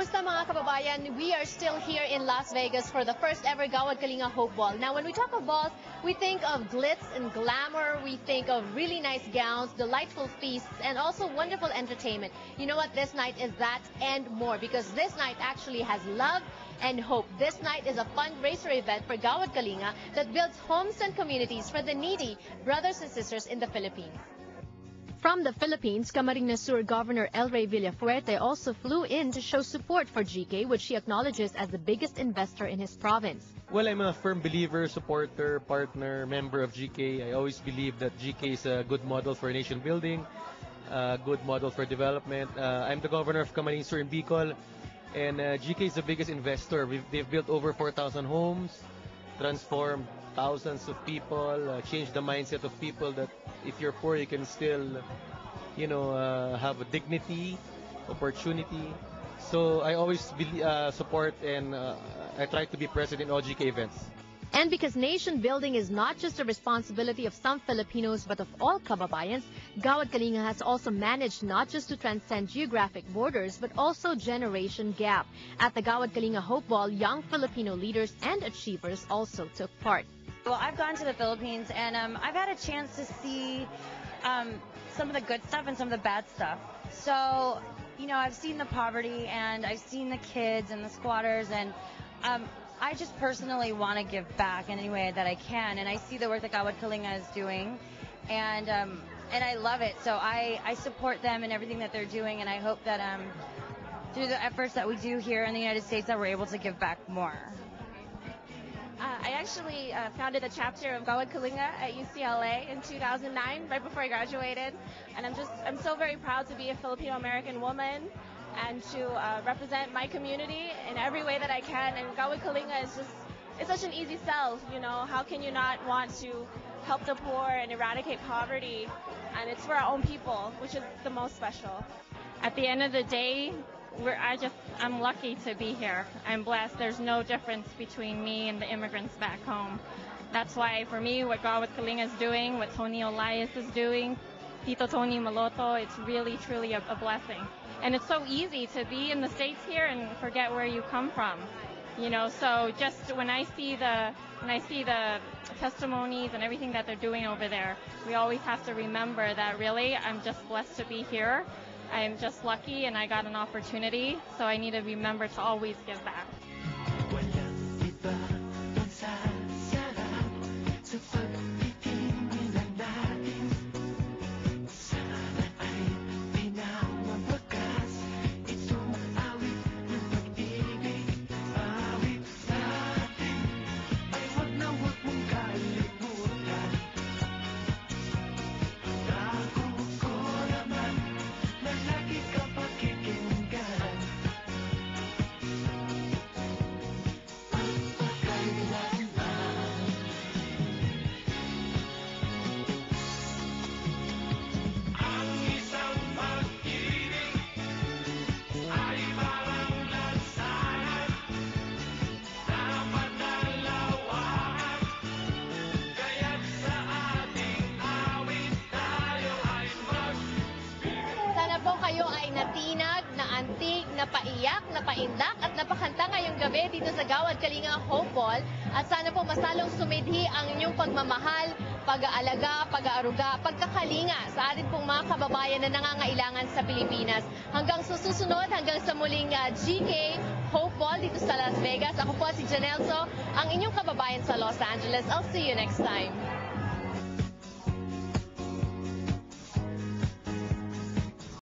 Kamusta mga kababayan? We are still here in Las Vegas for the first ever Gawad Kalinga Hope Ball. Now, when we talk of balls, we think of glitz and glamour. We think of really nice gowns, delightful feasts, and also wonderful entertainment. You know what? This night is that and more, because this night actually has love and hope. This night is a fundraiser event for Gawad Kalinga that builds homes and communities for the needy brothers and sisters in the Philippines. From the Philippines, Camarines Sur Governor El Rey Villafuerte also flew in to show support for GK, which he acknowledges as the biggest investor in his province. Well, I'm a firm believer, supporter, partner, member of GK. I always believe that GK is a good model for nation building, a good model for development. I'm the governor of Camarines Sur in Bicol, and GK is the biggest investor. They've built over 4,000 homes, transformed thousands of people, changed the mindset of people that if you're poor, you can still, have a dignity, opportunity. So I always support and I try to be present in all GK events. And because nation building is not just a responsibility of some Filipinos but of all kababayans, Gawad Kalinga has also managed not just to transcend geographic borders but also generation gap. At the Gawad Kalinga Hope Ball, young Filipino leaders and achievers also took part. Well, I've gone to the Philippines and I've had a chance to see some of the good stuff and some of the bad stuff. So, I've seen the poverty and I've seen the kids and the squatters, and I just personally want to give back in any way that I can, and I see the work that Gawad Kalinga is doing, and I love it. So I support them and everything that they're doing, and I hope that through the efforts that we do here in the United States that we're able to give back more. I actually founded a chapter of Gawad Kalinga at UCLA in 2009, right before I graduated, and I'm so very proud to be a Filipino American woman and to represent my community in every way that I can. And Gawad Kalinga it's such an easy sell. How can you not want to help the poor and eradicate poverty? And it's for our own people, which is the most special. At the end of the day, I'm lucky to be here. I'm blessed. There's no difference between me and the immigrants back home. That's why, for me, what Gawad Kalinga is doing, what Tony Elias is doing, Tito Tony Maloto, it's really, truly a blessing. And it's so easy to be in the States here and forget where you come from. So just when I see the testimonies and everything that they're doing over there, we always have to remember that really, I'm just blessed to be here. I'm just lucky and I got an opportunity, so I need to remember to always give back. Kayo ay natinag, naantig, napaiyak, napaindak at napakanta ngayong gabi dito sa Gawad Kalinga Hope Ball. At sana po masalong sumidhi ang inyong pagmamahal, pag-aalaga, pag-aaruga, pagkakalinga sa atin pong mga kababayan na nangangailangan sa Pilipinas. Hanggang susunod, hanggang sa muling GK Hope Ball dito sa Las Vegas. Ako po si Janelso, ang inyong kababayan sa Los Angeles. I'll see you next time.